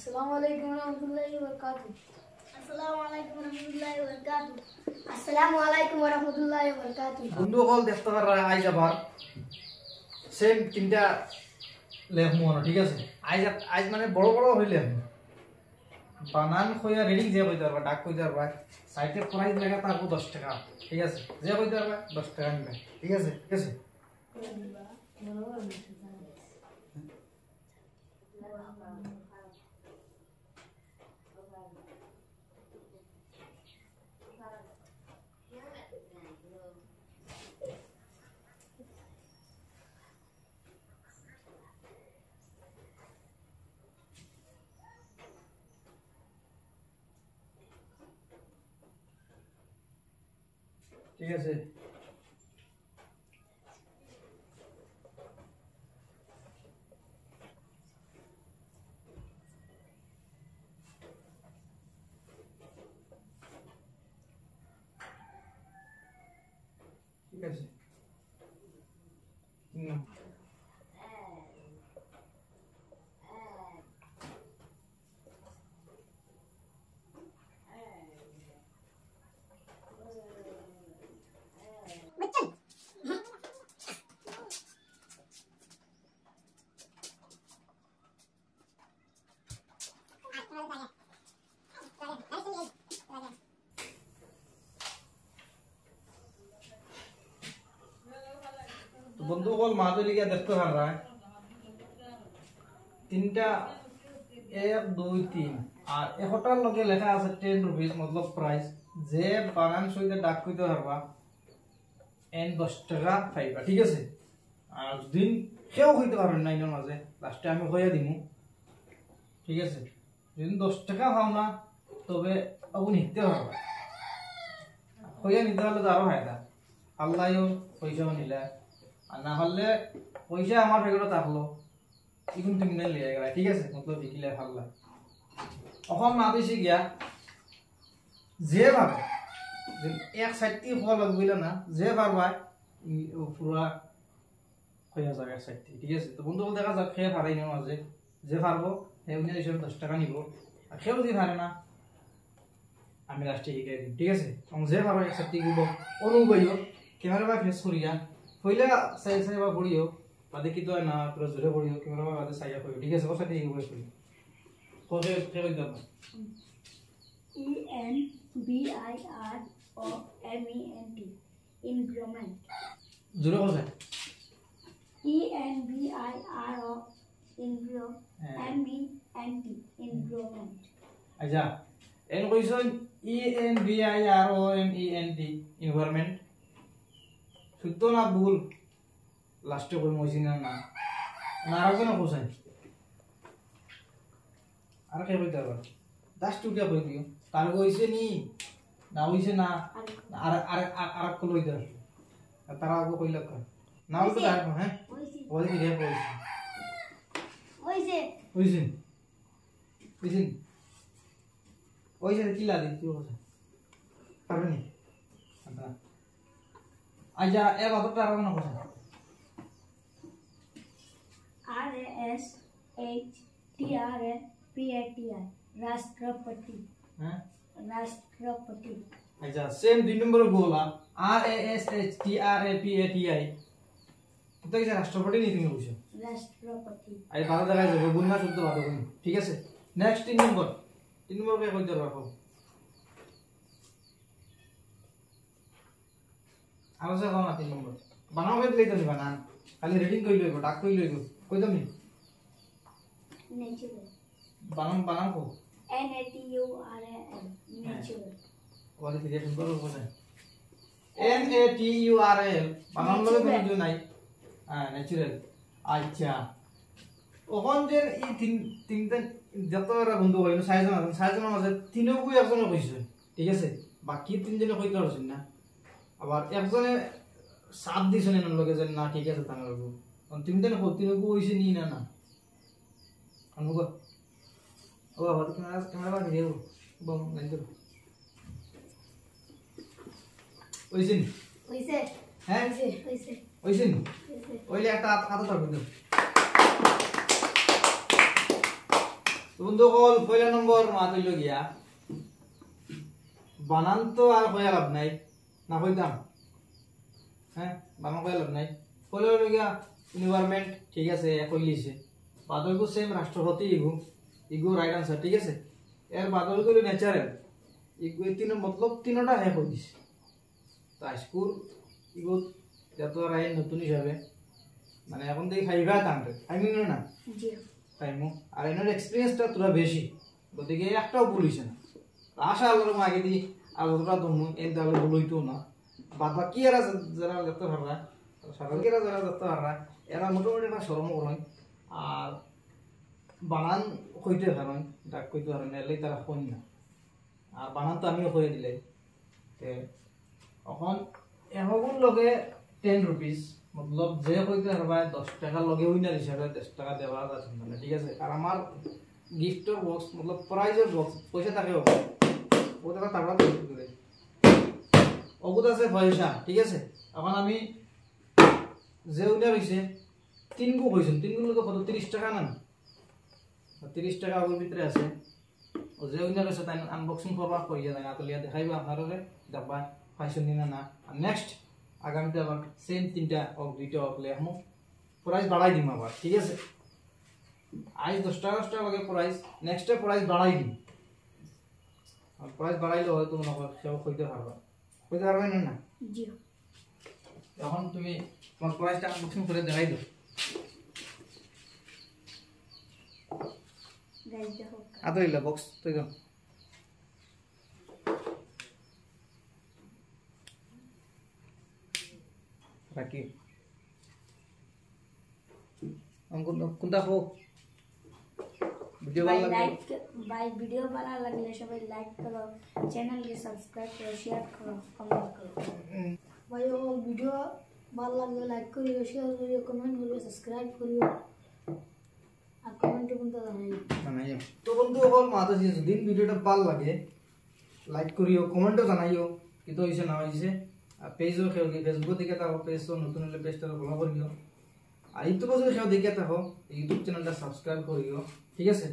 Assalamualaikum warahmatullahi wabarakatuh. Assalamualaikum warahmatullahi wabarakatuh. Assalamualaikum warahmatullahi wabarakatuh. বন্ধুসকল দেখতে পারা আইজ আবার সেম তিনটা লেখমু ঠিক আছে আইজ আইজ মানে বড় বড় হইলে বানান কইয়া রিডিং যে কইতে পারবা ডাক কইতে পারবা সাইটে প্রাইস লাগা তারপর 10 টাকা ঠিক আছে যে কইতে পারবা 10 টাকা নিবে ঠিক আছে ঠিক আছে ঠিক আছে ঠিক আছে বন্ধুসকল মাদুলিকা দেখতে পারা তিনটা 1 2 3 আর এটার লগে লেখা আছে 10 রুপিস मतलब প্রাইস যে বানান সইতে ডাক কইতে পারবা এন 10 টাকা পাইবা ঠিক আছে আর দিন কেউ হইতে পারবেন না এর মাঝে লাস্টে আমি কইয়া দিমু ঠিক আছে যদি 10 টাকা পাও না তবে আপনি নিতে পারবা কইয়া নিতে হলে তো আরো ফায়দা আল্লাহও পয়সাও নিলা আর না হলে পয়সা আমার ফেগড়ে থাকলো এখন তুমি না লিয়ে গেলা ঠিক আছে মতলব বিকিলে ভাল্লা এখন না দিছি গিয়া যে ভাবে যে এক সাইডটি হওয়া লাগবিলা না যে পারবা পুরা হইয়া যাবে এক সাইডটি ঠিক আছে তো বন্ধু দেখা যাক খেয়ে পারাই না মাঝে যে পারবো সেই অনুযায়ী হিসেবে 10 টাকা নিব আর কেউ যদি পারে না আমি লাস্টে শিখাই দিই ঠিক আছে যে পারো এক সাইডটি গুলো অনুবইও ক্যামেরা বা ফেস করিয়া পয়লা সাই সাই বা পড়িও বাদে কি তো না পুরো জোরে পড়িও ক্যামেরা বা বাদে সাইয়া পড়িও ঠিক আছে ওর সাথে এই বই পড়ি কোকে ফেরত দাও ENBIROMENT environment জোরে কথা environment আচ্ছা এন কইছন ENVIROMENT environment শুদ্ধ না ভুল লাস্টে কই মইছি না না আরো না কোসাই আর কে কইতা পারো 10 টুকিয়া কই দিও তার কইছে নি না হইছে না আর আর আর কল হইতা তারা আগে কইলা কর না হইতো আর হ্যাঁ ওই কি রে কইছে কইছে কইছে কইছে কি লা দি তুই কথা পারবনি আচ্ছা আচ্ছা এ কথাটা আর না কথা RASHTRAPATI राष्ट्रपति হ্যাঁ राष्ट्रपति আচ্ছা সেম 2 নম্বর গোলা RASHTRAPATI তো এই রাষ্ট্রপতি নি তুমি বুঝছো राष्ट्रपति আই ভালো দেখা যাবে গুণ না শুদ্ধ ভালো গুণ ঠিক আছে নেক্সট 3 নম্বর কে কই দেব রাখো আলোচনা করো না 3 নম্বর বানাও কই দিলেই তো বানান খালি রিডিং কই লইব ডাক কই লইব কই তুমি natural বানান কো NATURAL natural ওরে কি দেখুন বড় কথা NATURAL বানান লগে কোনো জু নাই হ্যাঁ ন্যাচারাল আচ্ছা ওখান যে এই তিনটা যতরা বন্ধু হইলো সাইজনের মাঝে তিনকই একজনে কইছে ঠিক আছে বাকি তিনজনে কইতে পারছেন না আবার একজনে সাথ দিছেন এর লগে যে না ঠিক আছে তাঙ্গা লাগবো তিনজনে তিনকই কইছে নি না না অনুগো ও বাবা ক্যামেরা বা ভিডিও বম লাইন করো ওইছেন হ্যাঁ ওইছেন ওইলে একটা আতা থাকবে বন্ধু কল পয়লা নম্বর মাত হইল গিয়া বানান তো আর কয়া লাভ নাই না কইতাম হ্যাঁ বানান কয়া লাভ নাই পয়লা হইল গিয়া এনভায়রনমেন্ট ঠিক আছে কইলিছে বাদলগু সেম রাষ্ট্রপতি ইগু রাইট আনসার ঠিক আছে এর বাদলগুলো ন্যাচারাল ইগু তিন মতলব তিনটা হে কই দিছে তাজপুর ইগু যত রাই নতুন হিসাবে মানে এখন দেখি খাইবা টানতে আমি না জি টাইমও আর এনার এক্সপিরিয়েন্সটা তোরা বেশি গতিকে একটাও ভুল হইছে না আশা আল্লাহর আগে দি আলোচনা তুমি এই তাহলে ভুল হইতো না বাদ বাকি এরা যারা দেখতে পাররা সাধারণেরা যারা দেখতে পাররা এরা মোটামুটি একটা শরম করেন আর বানান কইতে পারেন ডাক কইতে পারেন এলে তারা কই না আর বানান তো আমিও করে দিলে এখন এখন লগে 10 রুপিস মতলব যে কইতে পারবা 10 টাকা লগে উইনার হিসাবে 10 টাকা দেওয়া যাচ্ছে না ঠিক আছে আর আমার গিফটের বক্স মতলব প্রাইজের বক্স পয়সা থাকে ও টাকা তাবড়া করে অগুত আছে পয়সা ঠিক আছে এখন আমি যে উইনার হইছে তিন গু হইছেন তিন গুলো তো কত 30 টাকা না 30 টাকা ওর ভিতরে আছে ও যে উইনার হইছে তাই আনবক্সিং করবা কইয়া যায় আতলিয়া দেখাইবা আপনারা দেখবা পাইছেন না আর নেক্সট আগামীতে আবার সেম তিনটা অফ দুইটা অফ লে আমু প্রাইস বাড়াই দিম আবার ঠিক আছে আজ 10 টাকা লগে প্রাইস নেক্সটে প্রাইস বাড়াই দিম আর প্রাইস বাড়াইলে হয়তো মনে করো সেও কইতে পারবে না জি এখন তুমি তোমার প্রাইসটা আনবক্সিং করে দেখাই দাও গাইজ দেখো আদরিলা বক্স তুই দাও রাখি কোনটা হোক ভিডিও ভালো লাগে ভাই ভিডিও ভালো লাগলে সবাই লাইক করো চ্যানেলকে সাবস্ক্রাইব করো শেয়ার করো কমেন্ট করো ভাই ও ভিডিও ভালো লাগলে লাইক করিও শেয়ার করিও কমেন্ট করিও সাবস্ক্রাইব করিও আর কমেন্টে কিন্তু জানাইও তো বন্ধু সকল মাতা দিন ভিডিওটা ভালো লাগে লাইক করিও কমেন্টও জানাইও কিন্তু হইছে না হইছে আর পেজও খেও ফেসবুক দিকে থাকো পেজ তো নতুন হলে পেজটা ফলো করিও আর ইউটিউবে যদি খেও দেখে থাকো ইউটিউব চ্যানেলটা সাবস্ক্রাইব করিও ঠিক আছে